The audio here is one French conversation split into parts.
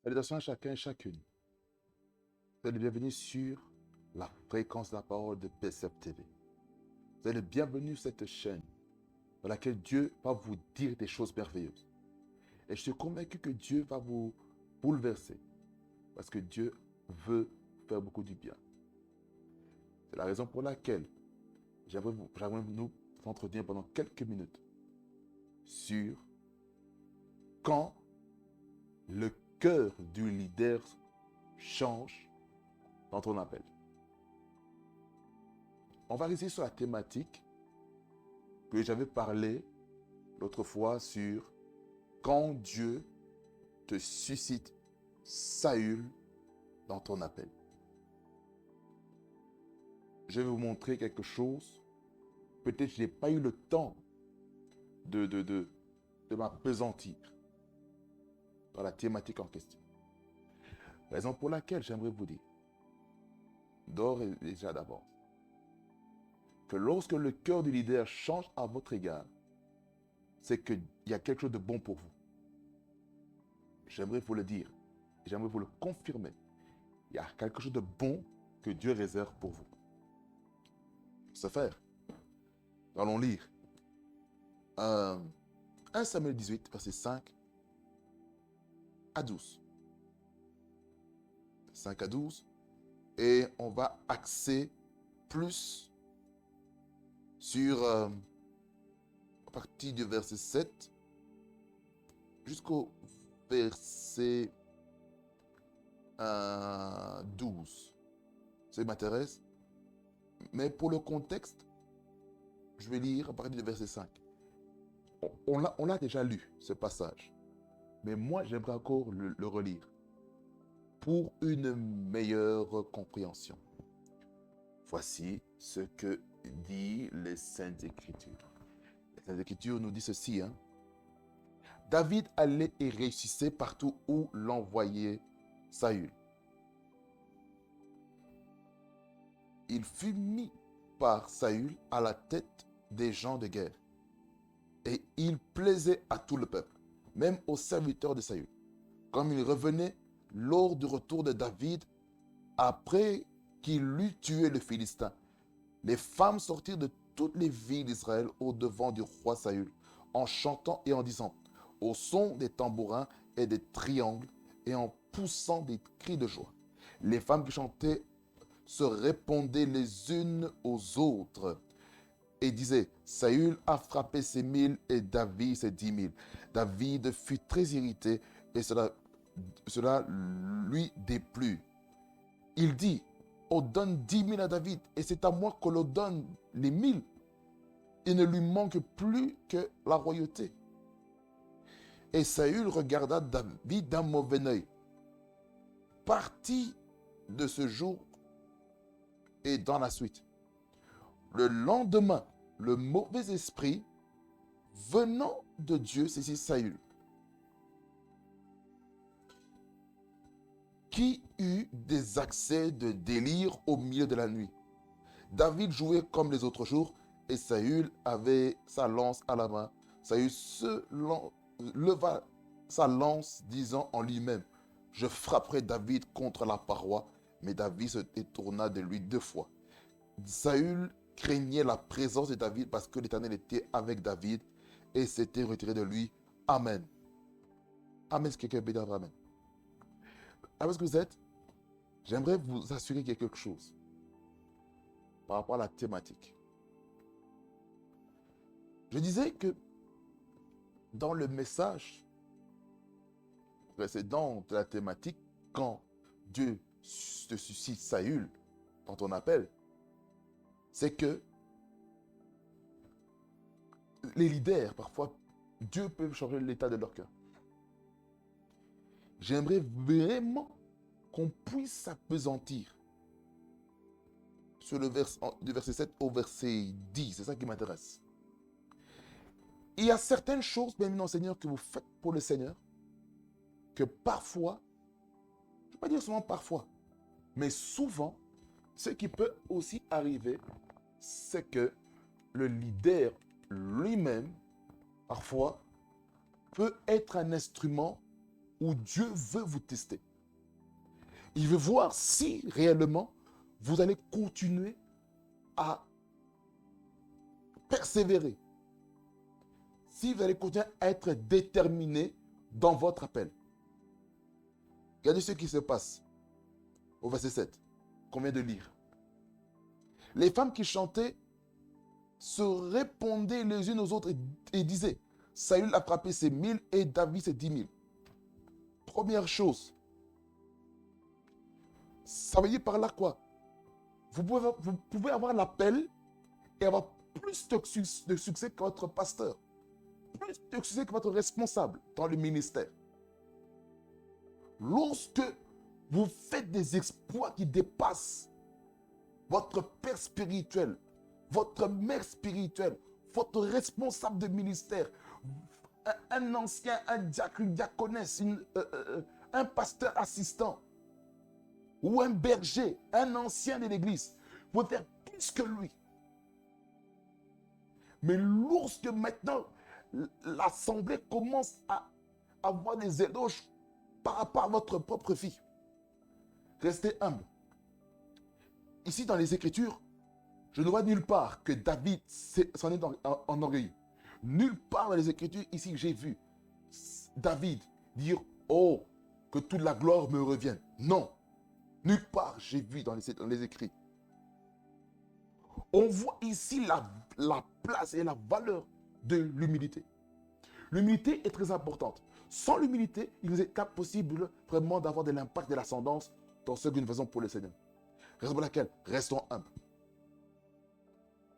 Salutations à chacun et chacune. Vous êtes le bienvenu sur la fréquence de la parole de PCF TV. Vous êtes le bienvenu sur cette chaîne dans laquelle Dieu va vous dire des choses merveilleuses. Et je suis convaincu que Dieu va vous bouleverser parce que Dieu veut faire beaucoup du bien. C'est la raison pour laquelle j'aimerais nous entretenir pendant quelques minutes sur quand le cœur du leader change dans ton appel. On va rester sur la thématique que j'avais parlé l'autre fois sur quand Dieu te suscite Saül dans ton appel. Je vais vous montrer quelque chose. Peut-être que je n'ai pas eu le temps de m'appesantir dans la thématique en question. Raison pour laquelle j'aimerais vous dire, d'ores et déjà d'avance, que lorsque le cœur du leader change à votre égard, c'est qu'il y a quelque chose de bon pour vous. J'aimerais vous le dire, j'aimerais vous le confirmer. Il y a quelque chose de bon que Dieu réserve pour vous. Pour ce faire, nous allons lire 1 Samuel 18, verset 5 à 12. 5 à 12. Et on va axer plus sur à partir du verset 7 jusqu'au verset 12. Ça m'intéresse. Mais pour le contexte, je vais lire à partir du verset 5. On l'a déjà lu, ce passage. Mais moi, j'aimerais encore le relire pour une meilleure compréhension. Voici ce que dit les Saintes Écritures. Les Saintes Écritures nous disent ceci. David allait et réussissait partout où l'envoyait Saül. Il fut mis par Saül à la tête des gens de guerre. Et il plaisait à tout le peuple, même aux serviteurs de Saül. Comme il revenait lors du retour de David, après qu'il eut tué le Philistin, les femmes sortirent de toutes les villes d'Israël au-devant du roi Saül, en chantant et en disant, au son des tambourins et des triangles, et en poussant des cris de joie. Les femmes qui chantaient se répondaient les unes aux autres et disaient, Saül a frappé ses 1000 et David ses 10 000. David fut très irrité et cela lui déplut. Il dit, on donne 10 000 à David et c'est à moi qu'on le donne les 1000. Il ne lui manque plus que la royauté. Et Saül regarda David d'un mauvais œil. Parti de ce jour et dans la suite. Le lendemain, le mauvais esprit venant de Dieu saisit Saül, qui eut des accès de délire au milieu de la nuit. David jouait comme les autres jours et Saül avait sa lance à la main. Saül leva sa lance, disant en lui-même, je frapperai David contre la paroi. Mais David se détourna de lui 2 fois. Saül craignait la présence de David parce que l'Éternel était avec David et s'était retiré de lui. Amen. Amen, est-ce que quelqu'un peut dire Amen? Alors, est-ce que vous êtes? J'aimerais vous assurer qu'il y a quelque chose par rapport à la thématique. Je disais que dans le message précédent de la thématique, quand Dieu te suscite Saül dans ton appel, c'est que les leaders, parfois, Dieu peut changer l'état de leur cœur. J'aimerais vraiment qu'on puisse s'appesantir sur du verset 7 au verset 10. C'est ça qui m'intéresse. Il y a certaines choses, bien Seigneur, que vous faites pour le Seigneur, que parfois, je ne vais pas dire seulement parfois, mais souvent, ce qui peut aussi arriver, c'est que le leader lui-même, parfois, peut être un instrument où Dieu veut vous tester. Il veut voir si réellement vous allez continuer à persévérer. Si vous allez continuer à être déterminé dans votre appel. Regardez ce qui se passe au verset 7 qu'on vient de lire. Les femmes qui chantaient se répondaient les unes aux autres et disaient, Saül a frappé ses 1000 et David ses 10 000. Première chose, ça veut dire par là quoi? Vous pouvez avoir l'appel et avoir plus de succès que votre pasteur, plus de succès que votre responsable dans le ministère. Lorsque vous faites des exploits qui dépassent votre père spirituel, votre mère spirituelle, votre responsable de ministère, un ancien, un diacre, une diaconesse, un pasteur assistant, ou un berger, un ancien de l'église, vous pouvez faire plus que lui. Mais lorsque maintenant l'assemblée commence à avoir des éloges par rapport à votre propre vie, restez humble. Ici dans les Écritures, je ne vois nulle part que David s'en est enorgueilli. Nulle part dans les Écritures ici j'ai vu David dire « Oh, que toute la gloire me revienne ». Non, nulle part j'ai vu dans les écrits. On voit ici la place et la valeur de l'humilité. L'humilité est très importante. Sans l'humilité, il nous est pas possible vraiment d'avoir de l'impact, de l'ascendance dans ce que nous faisons pour le Seigneur. Raison pour laquelle, restons humbles.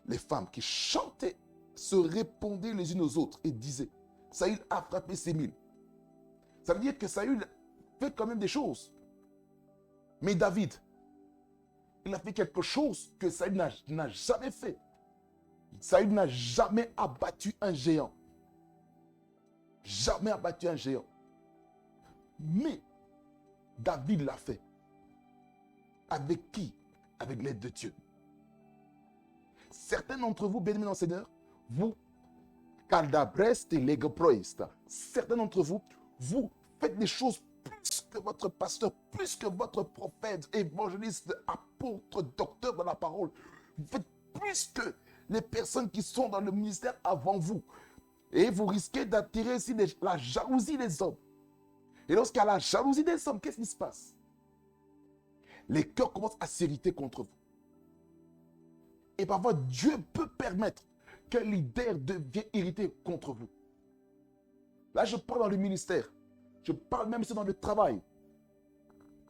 Les femmes qui chantaient se répondaient les unes aux autres et disaient, Saül a frappé ses 1000. Ça veut dire que Saül fait quand même des choses. Mais David, il a fait quelque chose que Saül n'a jamais fait. Saül n'a jamais abattu un géant. Jamais abattu un géant. Mais David l'a fait. Avec qui? Avec l'aide de Dieu. Certains d'entre vous, bien-aimés dans le Seigneur, vous, caldabrest et legoproist, certains d'entre vous, vous faites des choses plus que votre pasteur, plus que votre prophète, évangéliste, apôtre, docteur dans la parole. Vous faites plus que les personnes qui sont dans le ministère avant vous. Et vous risquez d'attirer aussi la jalousie des hommes. Et lorsqu'il y a la jalousie des hommes, qu'est-ce qui se passe? Les cœurs commencent à s'irriter contre vous. Et parfois, Dieu peut permettre qu'un leader devienne irrité contre vous. Là, je parle dans le ministère. Je parle même dans le travail.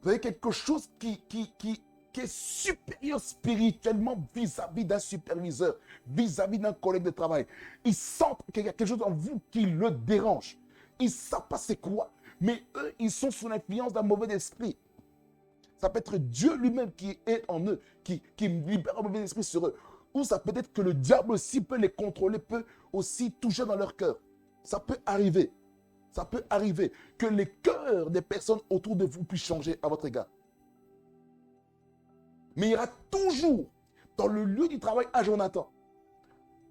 Vous avez quelque chose qui est supérieur spirituellement vis-à-vis d'un superviseur, vis-à-vis d'un collègue de travail. Ils sentent qu'il y a quelque chose en vous qui le dérange. Ils ne savent pas c'est quoi. Mais eux, ils sont sous l'influence d'un mauvais esprit. Ça peut être Dieu lui-même qui est en eux, qui libère un mauvais esprit sur eux. Ou ça peut être que le diable aussi peut les contrôler, peut aussi toucher dans leur cœur. Ça peut arriver. Ça peut arriver que les cœurs des personnes autour de vous puissent changer à votre égard. Mais il y aura toujours dans le lieu du travail un Jonathan.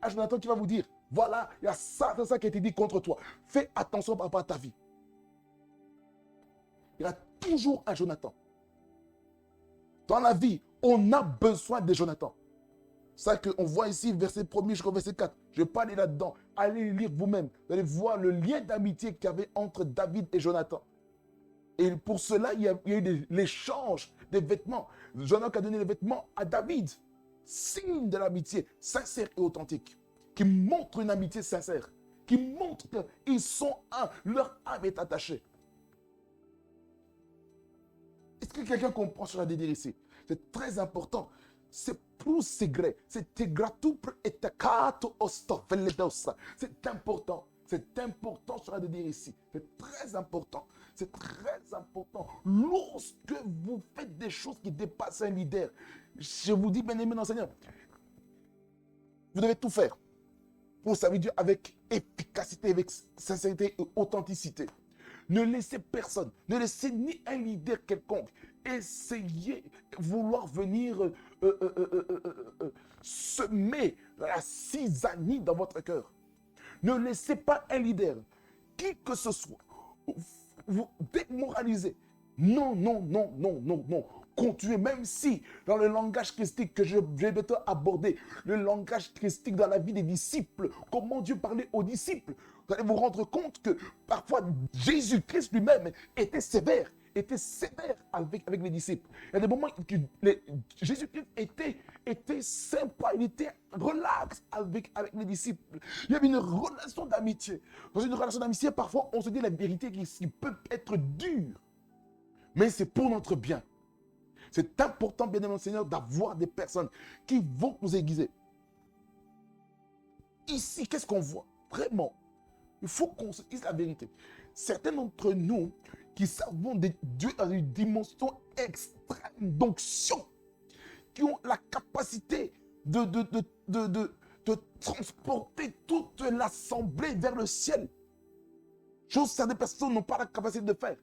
Un Jonathan qui va vous dire, voilà, il y a ça qui a été dit contre toi. Fais attention par rapport à ta vie. Il y aura toujours un Jonathan. Dans la vie, on a besoin de Jonathan. C'est ça qu'on voit ici, verset 1er jusqu'au verset 4. Je ne vais pas aller là-dedans. Allez lire vous-même. Vous allez voir le lien d'amitié qu'il y avait entre David et Jonathan. Et pour cela, il y a eu l'échange des vêtements. Jonathan a donné les vêtements à David. Signe de l'amitié sincère et authentique. Qui montre une amitié sincère. Qui montre qu'ils sont un. Leur âme est attachée. Est-ce que quelqu'un comprend ce que je viens de dire ici? C'est très important. C'est plus segre. C'est gratup et takato osto. C'est important. C'est important ce que je viens de dire ici. C'est très important. C'est très important. Lorsque vous faites des choses qui dépassent un leader, je vous dis, bien-aimé dans le Seigneur, vous devez tout faire pour servir Dieu avec efficacité, avec sincérité et authenticité. Ne laissez personne, ne laissez ni un leader quelconque essayer, vouloir venir semer la cisanie dans votre cœur. Ne laissez pas un leader, qui que ce soit, vous démoraliser. Non, non, non, non, non, non. Continuez, même si dans le langage christique que je vais bientôt aborder, le langage christique dans la vie des disciples, comment Dieu parlait aux disciples, vous allez vous rendre compte que parfois Jésus-Christ lui-même était sévère avec les disciples. Il y a des moments où Jésus-Christ était sympa, il était relax avec les disciples. Il y avait une relation d'amitié. Dans une relation d'amitié, parfois, on se dit la vérité qui peut être dure. Mais c'est pour notre bien. C'est important, bien aimé mon Seigneur, d'avoir des personnes qui vont nous aiguiser. Ici, qu'est-ce qu'on voit? Vraiment, il faut qu'on se dise la vérité. Certains d'entre nous qui servons Dieu dans une dimension extrême d'onction, qui ont la capacité de transporter toute l'assemblée vers le ciel. Chose que certaines personnes n'ont pas la capacité de faire.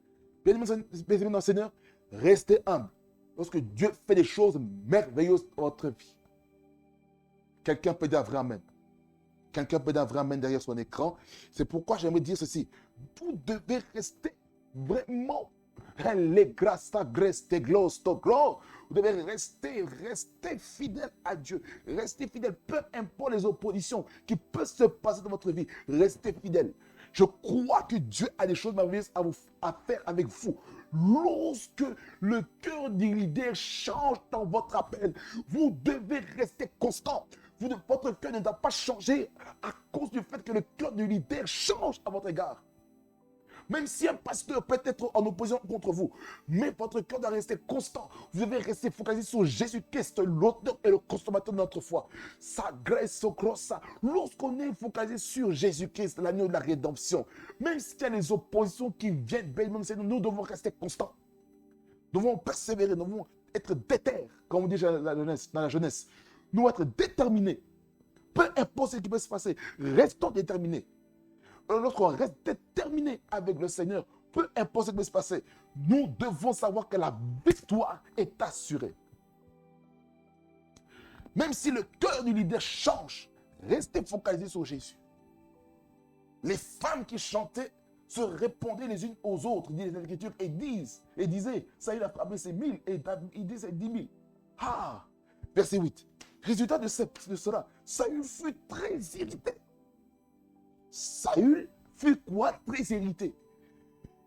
Bien aimé mon Seigneur, restez humble. Lorsque Dieu fait des choses merveilleuses dans votre vie. Quelqu'un peut dire vrai amen. Quelqu'un peut dire vrai amen derrière son écran. C'est pourquoi j'aimerais dire ceci. Vous devez rester vraiment. Les grâces, grâce, gloire, gloire. Vous devez rester fidèle à Dieu. Restez fidèle. Peu importe les oppositions qui peuvent se passer dans votre vie. Restez fidèle. Je crois que Dieu a des choses merveilleuses à faire avec vous. Lorsque le cœur du leader change dans votre appel, vous devez rester constant. Votre cœur ne doit pas changer à cause du fait que le cœur du leader change à votre égard. Même si un pasteur peut être en opposition contre vous, mais votre cœur doit rester constant. Vous devez rester focalisé sur Jésus-Christ, l'auteur et le consommateur de notre foi. Sa grâce, sa. Lorsqu'on est focalisé sur Jésus-Christ, l'agneau de la rédemption, même s'il y a des oppositions qui viennent, nous devons rester constants. Nous devons persévérer, nous devons être déter, comme on dit dans la jeunesse. Nous devons être déterminés. Peu importe ce qui peut se passer, restons déterminés. Lorsqu'on reste déterminé avec le Seigneur, peu importe ce qui peut se passer, nous devons savoir que la victoire est assurée. Même si le cœur du leader change, restez focalisés sur Jésus. Les femmes qui chantaient se répondaient les unes aux autres, disent les Écritures, et disaient, Saül a frappé ses 1000, et il dit c'est 10 000. Ah, verset 8. Résultat de cela, Saül fut très irrité. Saül fut quoi? Très irrité.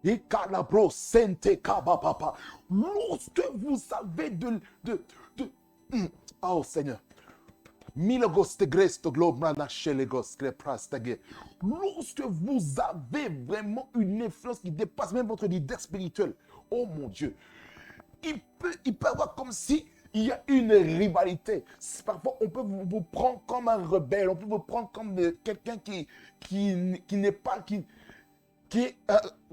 Et calabro sente kabapapa. Lorsque vous avez oh Seigneur. Lorsque vous avez vraiment une influence qui dépasse même votre leader spirituel, oh mon Dieu, il peut y avoir comme si il y a une rivalité. Parfois, on peut vous prendre comme un rebelle, on peut vous prendre comme quelqu'un qui n'est pas, qui est,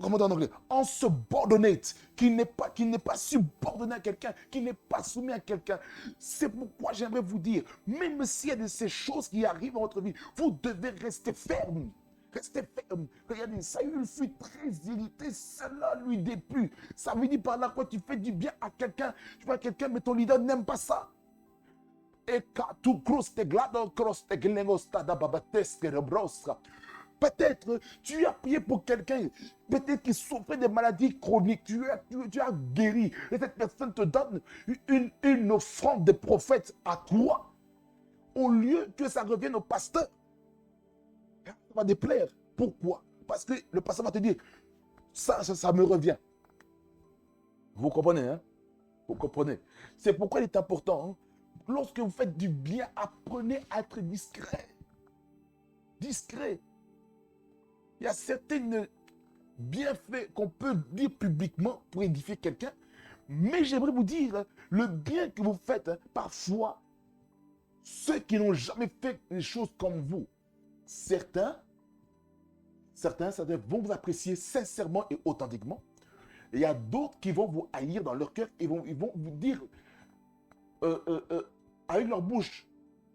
comment dire en anglais, unsubordinate, qui n'est pas subordonné à quelqu'un, qui n'est pas soumis à quelqu'un. C'est pourquoi j'aimerais vous dire, même s'il y a de ces choses qui arrivent dans votre vie, vous devez rester ferme. Restez ferme. Regardez, Saül fut très irrité, cela lui déplut. Ça veut dire par là quoi tu fais du bien à quelqu'un. Tu vois quelqu'un, mais ton leader n'aime pas ça. Et quand tu peut-être tu as prié pour quelqu'un, peut-être qu'il souffrait de maladies chroniques, tu as guéri. Et cette personne te donne une offrande de prophète à toi. Au lieu que ça revienne au pasteur. Ça va déplaire. Pourquoi? Parce que le pasteur va te dire, ça me revient. Vous comprenez, hein? Vous comprenez? C'est pourquoi il est important, hein? Lorsque vous faites du bien, apprenez à être discret. Discret. Il y a certains bienfaits qu'on peut dire publiquement pour édifier quelqu'un, mais j'aimerais vous dire, hein, le bien que vous faites, hein, parfois, ceux qui n'ont jamais fait les choses comme vous, certains vont vous apprécier sincèrement et authentiquement. Et il y a d'autres qui vont vous haïr dans leur cœur et vont vous dire avec leur bouche,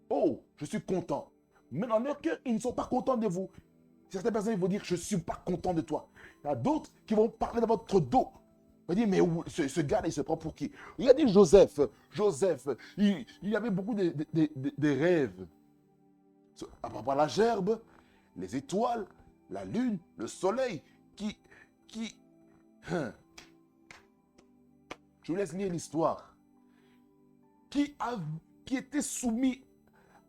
oh, je suis content. Mais dans leur cœur, ils ne sont pas contents de vous. Certaines personnes vont dire, je ne suis pas content de toi. Il y a d'autres qui vont parler dans votre dos. Ils vont dire, mais ce gars-là, il se prend pour qui? Regardez Joseph. Joseph, il avait beaucoup de rêves. À propos de la gerbe, les étoiles, la lune, le soleil, qui Hein. Je vous laisse lire l'histoire. Qui était soumis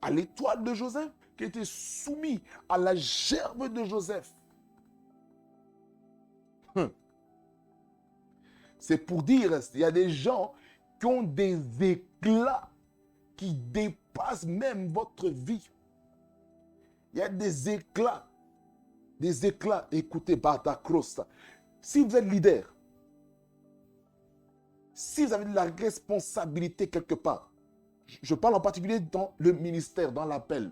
à l'étoile de Joseph, qui était soumis à la gerbe de Joseph. C'est pour dire, il y a des gens qui ont des éclats qui dépassent même votre vie. Il y a des éclats. Écoutez, Bata Crosta. Si vous êtes leader, si vous avez de la responsabilité quelque part, je parle en particulier dans le ministère, dans l'appel.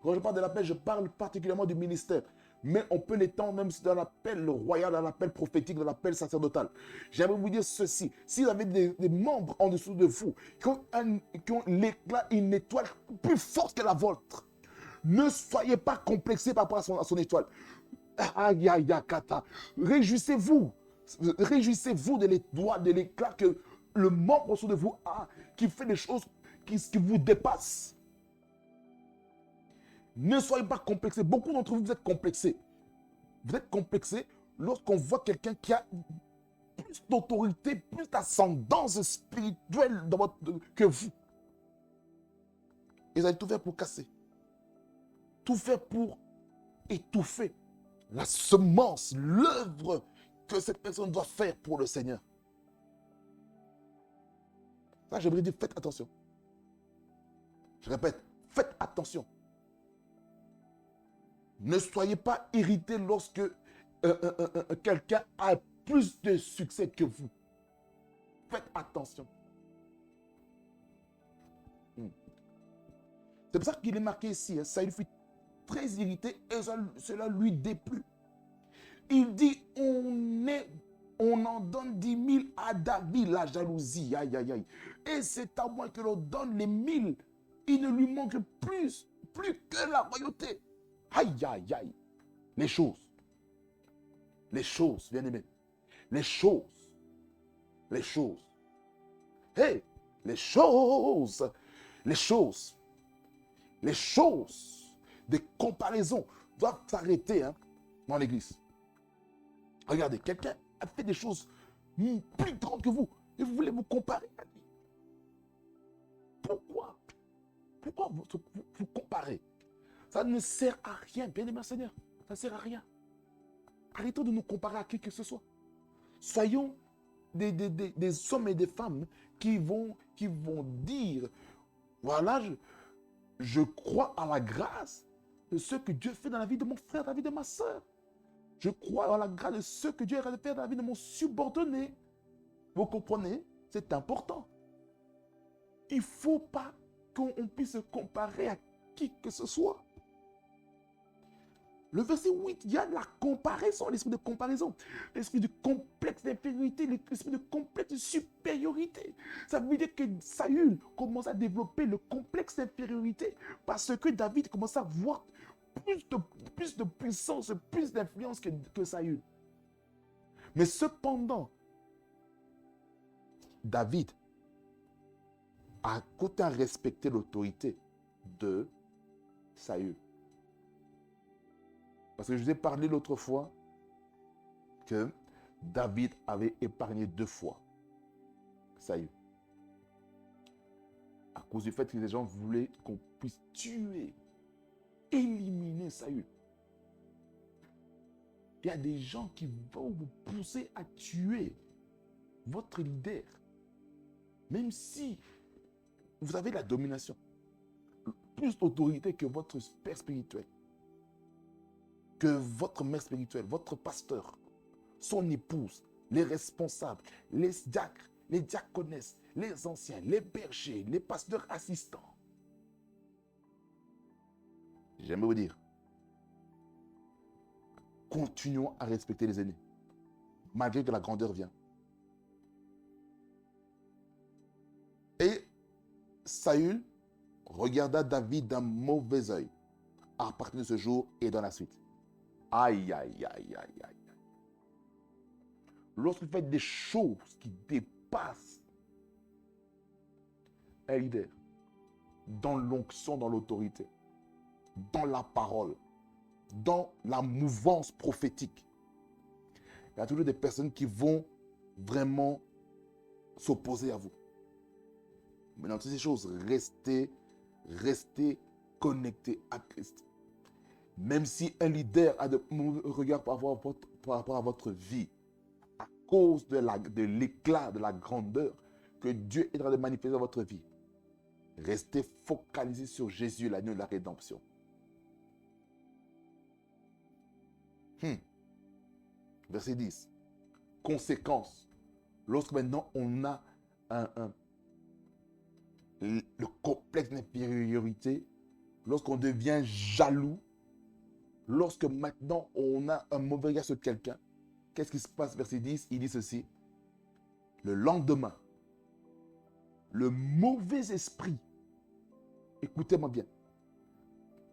Quand je parle de l'appel, je parle particulièrement du ministère. Mais on peut l'étendre même dans l'appel royal, dans l'appel prophétique, dans l'appel sacerdotal. J'aimerais vous dire ceci. Si vous avez des membres en dessous de vous qui ont l'éclat, une étoile plus forte que la vôtre, ne soyez pas complexés par rapport à son étoile. Aïe, aïe, aïe, kata. Réjouissez-vous. Réjouissez-vous de l'éclat que le membre en dessous de vous a, qui fait des choses qui vous dépassent. Ne soyez pas complexés. Beaucoup d'entre vous, vous êtes complexés. Vous êtes complexés lorsqu'on voit quelqu'un qui a plus d'autorité, plus d'ascendance spirituelle que vous. Ils avaient tout fait pour casser. Tout fait pour étouffer la semence, l'œuvre que cette personne doit faire pour le Seigneur. Ça, j'aimerais dire, faites attention. Je répète, faites attention. Ne soyez pas irrité lorsque quelqu'un a plus de succès que vous. Faites attention. C'est pour ça qu'il est marqué ici. Saül fut très irrité et cela lui déplut. Il dit, on en donne 10 000 à David, la jalousie. Aïe, aïe, aïe. Et c'est à moi que l'on donne les 1000. Il ne lui manque plus que la royauté. Aïe, aïe, aïe. Les choses, bien aimé. Les choses. Hey, les choses des comparaisons doivent s'arrêter dans l'église. Regardez, quelqu'un a fait des choses plus grandes que vous et vous voulez vous comparer à lui. Pourquoi vous comparez? Ça ne sert à rien, bien aimé Seigneur. Ça ne sert à rien. Arrêtons de nous comparer à qui que ce soit. Soyons des hommes et des femmes qui vont dire, voilà, je crois à la grâce de ce que Dieu fait dans la vie de mon frère, dans la vie de ma soeur. Je crois à la grâce de ce que Dieu a fait dans la vie de mon subordonné. Vous comprenez? C'est important. Il ne faut pas qu'on puisse se comparer à qui que ce soit. Le verset 8, il y a la comparaison, l'esprit de comparaison, l'esprit de complexe d'infériorité, l'esprit de complexe de supériorité. Ça veut dire que Saül commence à développer le complexe d'infériorité parce que David commence à voir plus de puissance, plus d'influence que Saül. Mais cependant, David a côté à respecter l'autorité de Saül. Parce que je vous ai parlé l'autre fois que David avait épargné 2 fois Saül. À cause du fait que les gens voulaient qu'on puisse tuer, éliminer Saül. Il y a des gens qui vont vous pousser à tuer votre leader. Même si vous avez la domination, plus d'autorité que votre père spirituel, que votre mère spirituelle, votre pasteur, son épouse, les responsables, les diacres, les diaconesses, les anciens, les bergers, les pasteurs assistants. J'aimerais vous dire, continuons à respecter les aînés, malgré que la grandeur vient. Et Saül regarda David d'un mauvais œil à partir de ce jour et dans la suite. Aïe, aïe, aïe, aïe, aïe. Lorsque vous faites des choses qui dépassent un leader, dans l'onction, dans l'autorité, dans la parole, dans la mouvance prophétique, Il y a toujours des personnes qui vont vraiment s'opposer à vous. Mais dans toutes ces choses, restez connectés à Christ. Même si un leader a de mauvais regards par rapport à votre vie, à cause de l'éclat, de la grandeur que Dieu est en train de manifester dans votre vie, restez focalisés sur Jésus, l'agneau de la rédemption. Verset 10. Conséquence. Lorsque maintenant on a le complexe d'infériorité, lorsqu'on devient jaloux, lorsque maintenant on a un mauvais regard sur quelqu'un, qu'est-ce qui se passe? Verset 10, il dit ceci. Le lendemain, le mauvais esprit, écoutez-moi bien,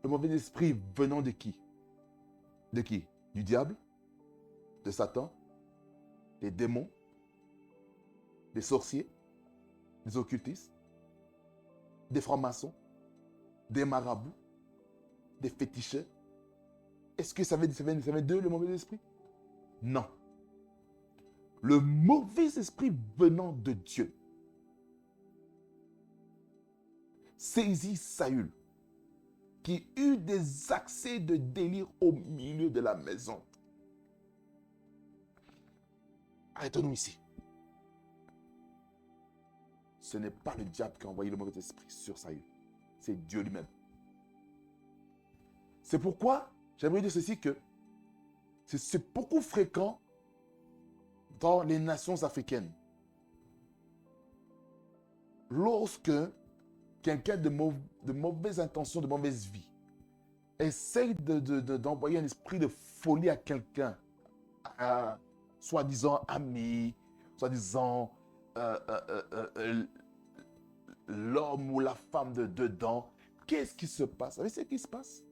le mauvais esprit venant de qui? De qui? Du diable? De Satan? Des démons? Des sorciers? Des occultistes? Des francs-maçons? Des marabouts? Des féticheurs? Est-ce que ça veut d'eux le mauvais esprit? Non. Le mauvais esprit venant de Dieu saisit Saül, qui eut des accès de délire au milieu de la maison. Arrêtons-nous ici. Ce n'est pas le diable qui a envoyé le mauvais esprit sur Saül. C'est Dieu lui-même. C'est pourquoi j'aimerais dire ceci que c'est beaucoup fréquent dans les nations africaines. Lorsque quelqu'un de mauvaise intention, de mauvaise vie, essaye d'envoyer un esprit de folie à quelqu'un, soi-disant ami, soi-disant l'homme ou la femme de dedans, qu'est-ce qui se passe? Vous savez ce qui se passe?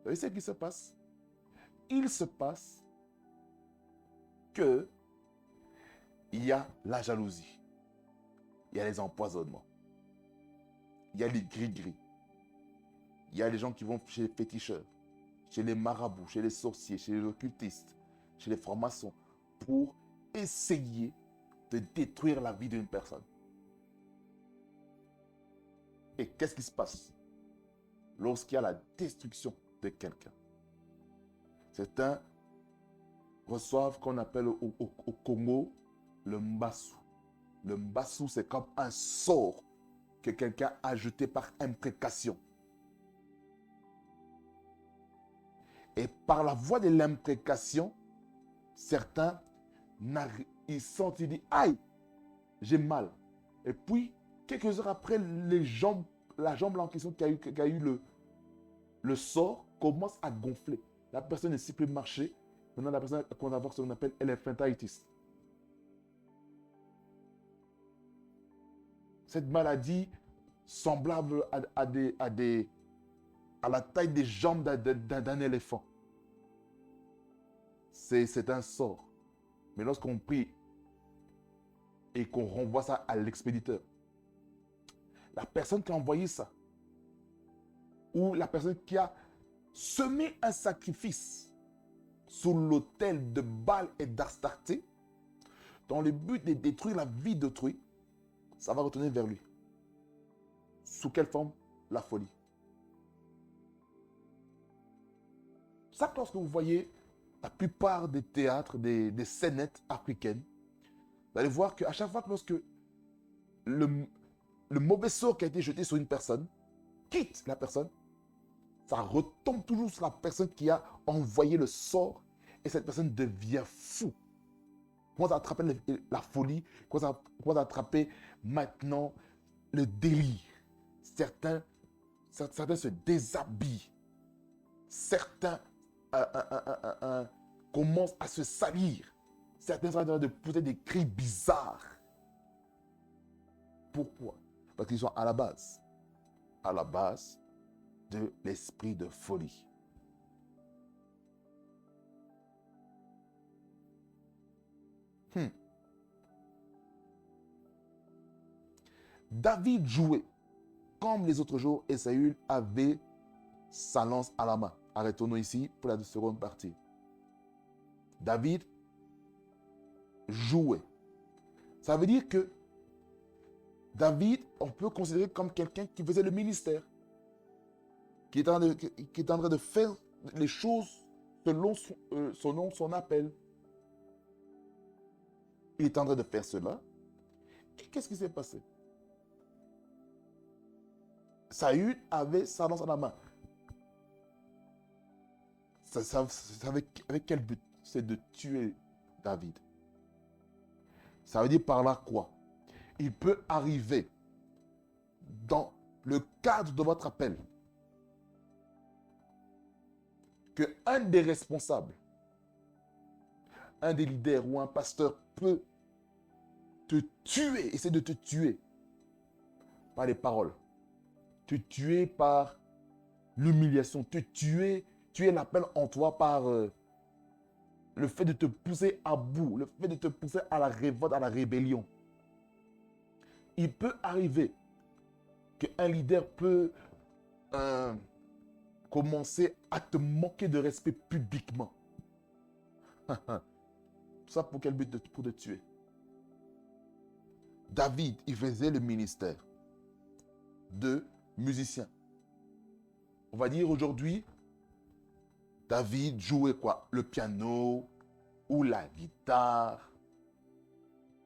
Vous savez ce qui se passe? Il se passe que il y a la jalousie, il y a les empoisonnements, il y a les gris-gris, il y a les gens qui vont chez les féticheurs, chez les marabouts, chez les sorciers, chez les occultistes, chez les francs-maçons, pour essayer de détruire la vie d'une personne. Et qu'est-ce qui se passe lorsqu'il y a la destruction de quelqu'un? Certains reçoivent ce qu'on appelle au Congo le mbassou. Le mbassou, c'est comme un sort que quelqu'un a jeté par imprécation. Et par la voie de l'imprécation, certains, ils sentent, ils disent, aïe, j'ai mal. Et puis, quelques heures après, la jambe en question qui a eu le sort commence à gonfler. La personne ne sait plus marcher. Maintenant, la personne qu'on a ce qu'on appelle elephantitis. Cette maladie semblable à la taille des jambes d'un éléphant. C'est un sort. Mais lorsqu'on prie et qu'on renvoie ça à l'expéditeur, la personne qui a envoyé ça, ou la personne qui a semé un sacrifice sur l'autel de Baal et d'Astarté, dans le but de détruire la vie d'autrui, ça va retourner vers lui. Sous quelle forme? La folie. Ça, lorsque vous voyez la plupart des théâtres, des scénettes africaines, vous allez voir qu'à chaque fois que lorsque le mauvais sort qui a été jeté sur une personne quitte la personne, ça retombe toujours sur la personne qui a envoyé le sort et cette personne devient fou. Commence à attraper la folie, commence à attraper maintenant le délire. Certains se déshabillent. Certains commencent à se salir. Certains sont en train de pousser des cris bizarres. Pourquoi? Parce qu'ils sont à la base de l'esprit de folie. David jouait comme les autres jours et Saül avait sa lance à la main. Arrêtons-nous ici pour la seconde partie. David jouait. Ça veut dire que David, on peut considérer comme quelqu'un qui faisait le ministère, qui est en train de faire les choses selon son appel. Il est en train de faire cela. Et qu'est-ce qui s'est passé? Saül avait sa lance à la main. Avec quel but? C'est de tuer David. Ça veut dire par là quoi? Il peut arriver dans le cadre de votre appel qu'un des responsables, un des leaders ou un pasteur peut te tuer, essayer de te tuer par les paroles, te tuer par l'humiliation, te tuer l'appel en toi par le fait de te pousser à bout, le fait de te pousser à la révolte, à la rébellion. Il peut arriver qu'un leader peut commencer à te manquer de respect publiquement. Tout ça pour quel but? Pour te tuer. David, il faisait le ministère de musicien. On va dire aujourd'hui, David jouait quoi? Le piano ou la guitare,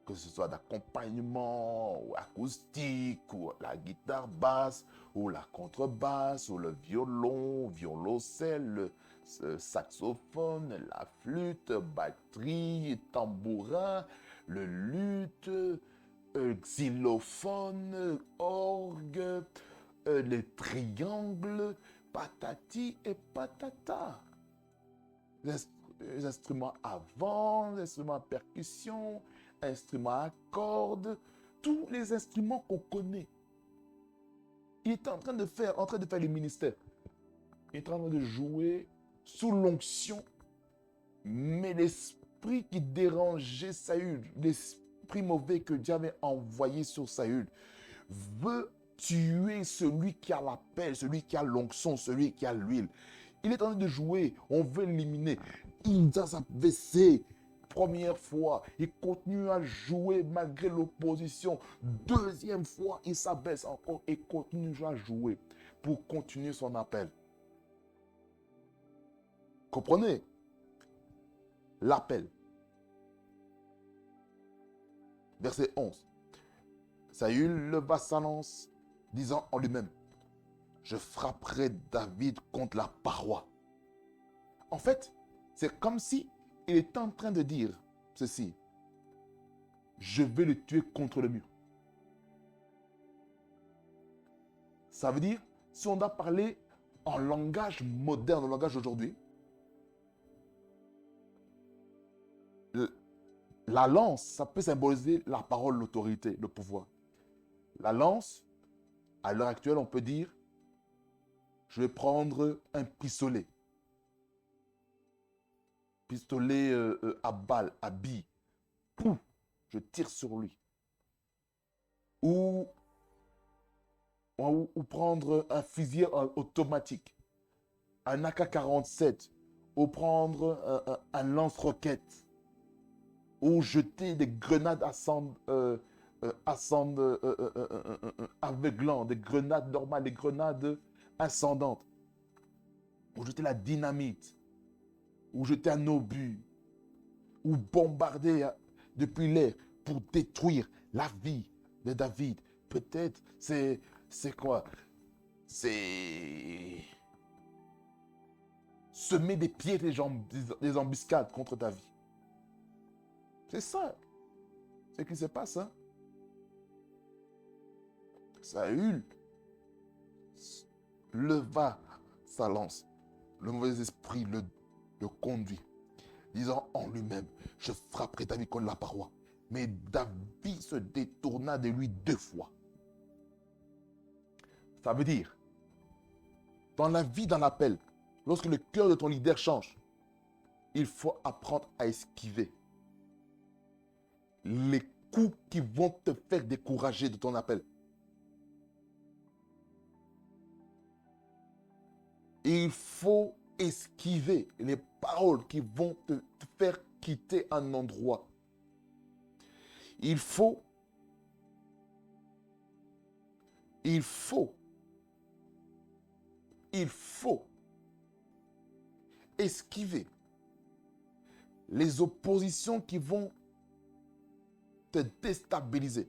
que ce soit d'accompagnement ou acoustique, ou la guitare basse, ou la contrebasse, ou le violon, violoncelle, le saxophone, la flûte, batterie, tambourin, le luth, xylophone, orgue, les triangles, patati et patata. Les instruments à vent, les instruments à percussion, instruments à cordes, tous les instruments qu'on connaît. Il est en train de faire le ministère. Il est en train de jouer sous l'onction. Mais l'esprit qui dérangeait Saül, l'esprit mauvais que Dieu avait envoyé sur Saül, veut tuer celui qui a l'appel, celui qui a l'onction, celui qui a l'huile. Il est en train de jouer, on veut l'éliminer. Il a sa WC. Première fois, il continue à jouer malgré l'opposition. Deuxième fois, il s'abaisse encore et continue à jouer pour continuer son appel. Comprenez? L'appel. Verset 11. Saül leva sa lance, disant en lui-même, je frapperai David contre la paroi. En fait, c'est comme si il est en train de dire ceci. Je vais le tuer contre le mur. Ça veut dire, si on doit parler en langage moderne, en langage d'aujourd'hui, la lance, ça peut symboliser la parole, l'autorité, le pouvoir. La lance, à l'heure actuelle, on peut dire, je vais prendre un pistolet. Pistolet à balle, à billes. Pouf, je tire sur lui. Ou prendre un fusil automatique, un AK-47, ou prendre un lance-roquette, ou jeter des grenades aveuglantes, des grenades normales, des grenades incendantes, ou jeter la dynamite, ou jeter un obus, ou bombarder depuis l'air pour détruire la vie de David. Peut-être c'est quoi? C'est semer des pieds, des embuscades contre ta vie. C'est ça. C'est ce qui se passe. Hein? Saül leva sa lance. Le mauvais esprit le conduit, disant en lui-même, je frapperai David contre la paroi. Mais David se détourna de lui 2 fois. Ça veut dire, dans la vie, dans l'appel, lorsque le cœur de ton leader change, il faut apprendre à esquiver les coups qui vont te faire décourager de ton appel. Il faut esquiver les paroles qui vont te faire quitter un endroit. Il faut esquiver les oppositions qui vont te déstabiliser.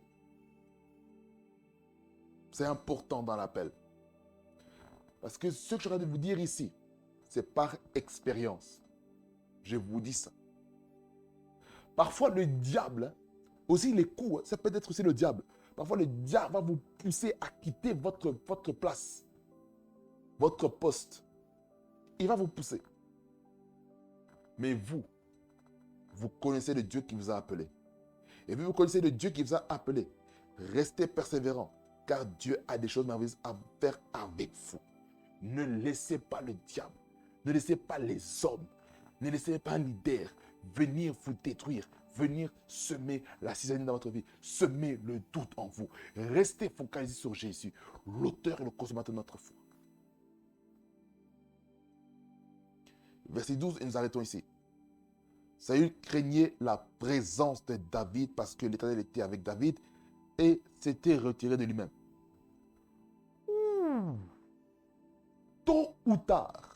C'est important dans l'appel. Parce que ce que je de vous dire ici, c'est par expérience. Je vous dis ça. Parfois, le diable, aussi les coups, ça peut être aussi le diable. Parfois, le diable va vous pousser à quitter votre place, votre poste. Il va vous pousser. Mais vous connaissez le Dieu qui vous a appelé. Et vous connaissez le Dieu qui vous a appelé. Restez persévérant, car Dieu a des choses merveilleuses à faire avec vous. Ne laissez pas le diable, ne laissez pas les hommes, ne laissez pas un leader venir vous détruire, venir semer la cisaille dans votre vie, semer le doute en vous. Restez focalisés sur Jésus, l'auteur et le consommateur de notre foi. Verset 12, et nous arrêtons ici. Saül craignait la présence de David parce que l'Éternel était avec David et s'était retiré de lui-même. Tôt ou tard.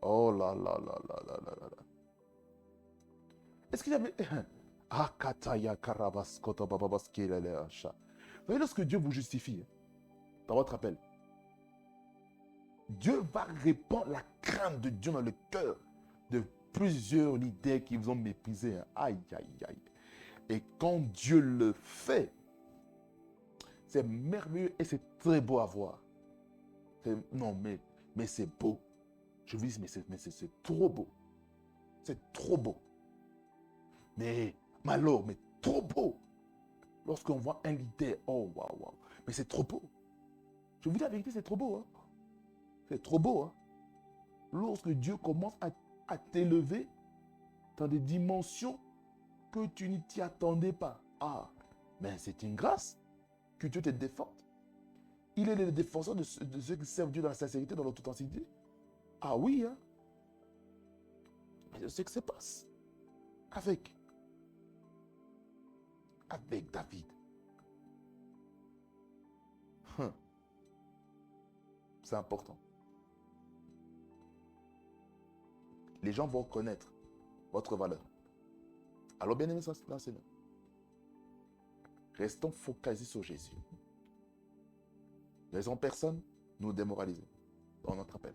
Oh là là là là là là là. Est-ce qu'il y avait... Vous voyez, lorsque Dieu vous justifie dans votre appel, Dieu va répandre la crainte de Dieu dans le cœur de plusieurs leaders qui vous ont méprisé. Aïe, aïe, aïe. Et quand Dieu le fait, c'est merveilleux et c'est très beau à voir. Non, mais c'est beau. Je vous dis, mais c'est trop beau. C'est trop beau. Mais alors, mais trop beau. Lorsqu'on voit un leader, oh, waouh, waouh. Mais c'est trop beau. Je vous dis la vérité, c'est trop beau. Hein? C'est trop beau. Hein? Lorsque Dieu commence à t'élever dans des dimensions que tu ne t'y attendais pas. Ah, mais c'est une grâce que Dieu te défende. Il est le défenseur de ceux qui servent Dieu dans la sincérité, dans l'authenticité. Ah oui, hein? Mais je sais que ça passe. Avec David. C'est important. Les gens vont connaître votre valeur. Alors, bien aimé, dans le Seigneur, restons focalisés sur Jésus. Laissons personne nous démoraliser dans notre appel.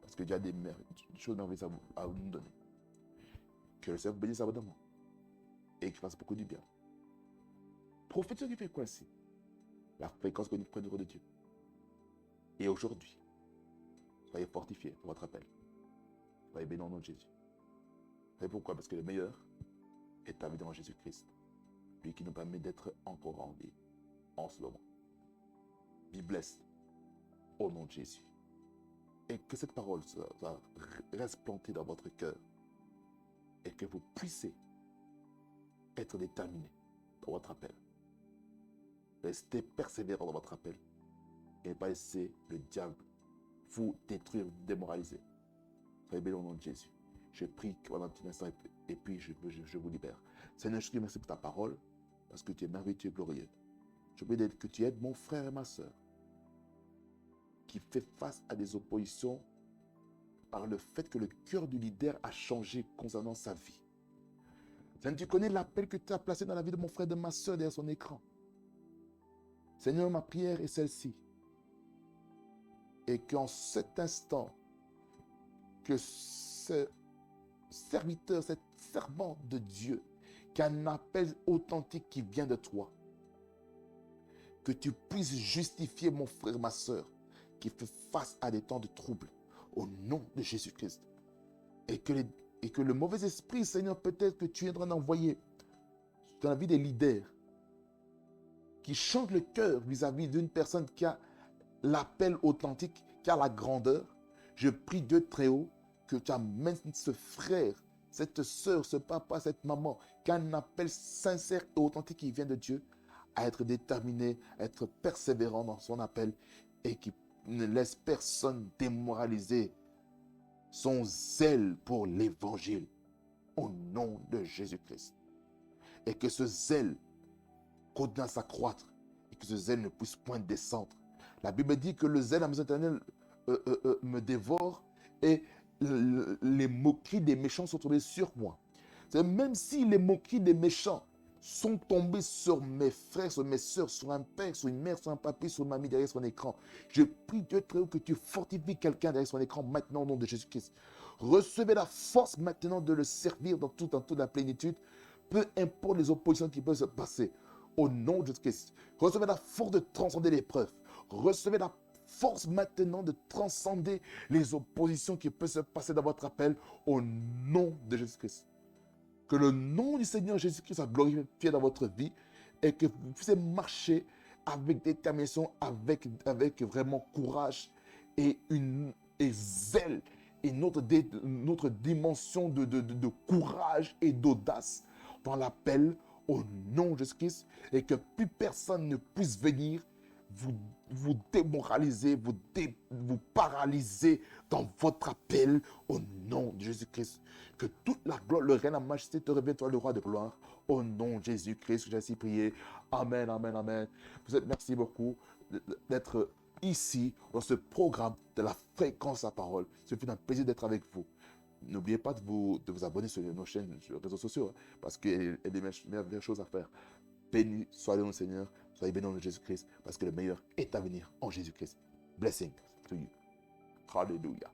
Parce que Dieu a des choses merveilleuses à nous donner. Que le Seigneur vous bénisse abondamment. Et qu'il fasse beaucoup du bien. Prophétisez qui fait quoi ici? La fréquence que nous prenons de Dieu. Et aujourd'hui, soyez fortifiés pour votre appel. Soyez bénis au nom de Jésus. Vous savez pourquoi? Parce que le meilleur est à devant Jésus-Christ. Lui qui nous permet d'être encore en vie en ce moment. Be blessed au nom de Jésus. Et que cette parole reste plantée dans votre cœur. Et que vous puissiez être déterminé dans votre appel. Restez persévérant dans votre appel. Et ne pas laisser le diable vous détruire, vous démoraliser. Soyez bénis au nom de Jésus. Je prie pendant un petit instant et puis je vous libère. Seigneur, je te remercie pour ta parole parce que tu es merveilleux, tu es glorieux. Je prie que tu aides mon frère et ma soeur qui fait face à des oppositions par le fait que le cœur du leader a changé concernant sa vie. Seigneur, tu connais l'appel que tu as placé dans la vie de mon frère et de ma soeur derrière son écran. Seigneur, ma prière est celle-ci. Et qu'en cet instant, que ce serviteur, cette servante de Dieu, qui a un appel authentique qui vient de toi, que tu puisses justifier mon frère, ma soeur, qui fait face à des temps de trouble, au nom de Jésus-Christ. Et que le mauvais esprit, Seigneur, peut-être que tu es en train d'envoyer dans la vie des leaders, qui changent le cœur vis-à-vis d'une personne qui a l'appel authentique, qui a la grandeur. Je prie Dieu très haut que tu amènes ce frère, cette soeur, ce papa, cette maman, qui a un appel sincère et authentique qui vient de Dieu, à être déterminé, à être persévérant dans son appel et qui ne laisse personne démoraliser son zèle pour l'évangile au nom de Jésus-Christ. Et que ce zèle continue à s'accroître et que ce zèle ne puisse point descendre. La Bible dit que le zèle de la maison éternelle me dévore et les moqueries des méchants sont tombées sur moi. C'est même si les moqueries des méchants sont tombées sur mes frères, sur mes soeurs, sur un père, sur une mère, sur un papy, sur une mamie derrière son écran, je prie Dieu très haut que tu fortifies quelqu'un derrière son écran maintenant au nom de Jésus-Christ. Recevez la force maintenant de le servir dans toute la plénitude, peu importe les oppositions qui peuvent se passer. Au nom de Jésus-Christ, recevez la force de transcender l'épreuve. Recevez la force maintenant de transcender les oppositions qui peuvent se passer dans votre appel au nom de Jésus-Christ. Que le nom du Seigneur Jésus-Christ soit glorifié dans votre vie et que vous puissiez marcher avec détermination, avec vraiment courage et zèle et notre dimension de courage et d'audace dans l'appel au nom de Jésus-Christ et que plus personne ne puisse venir vous démoraliser, vous paralyser dans votre appel au nom de Jésus-Christ. Que toute la gloire, le règne, la majesté te revienne, toi le roi de gloire. Au nom de Jésus-Christ, j'ai ainsi prié. Amen, amen, amen. Vous êtes, merci beaucoup d'être ici dans ce programme de la fréquence à parole. Ce fut un plaisir d'être avec vous. N'oubliez pas de vous abonner sur nos chaînes, sur les réseaux sociaux, hein, parce qu'il y a des meilleures choses à faire. Béni soit le nom du Seigneur, soyez bénis en Jésus-Christ, parce que le meilleur est à venir en Jésus-Christ. Blessings to you. Hallelujah.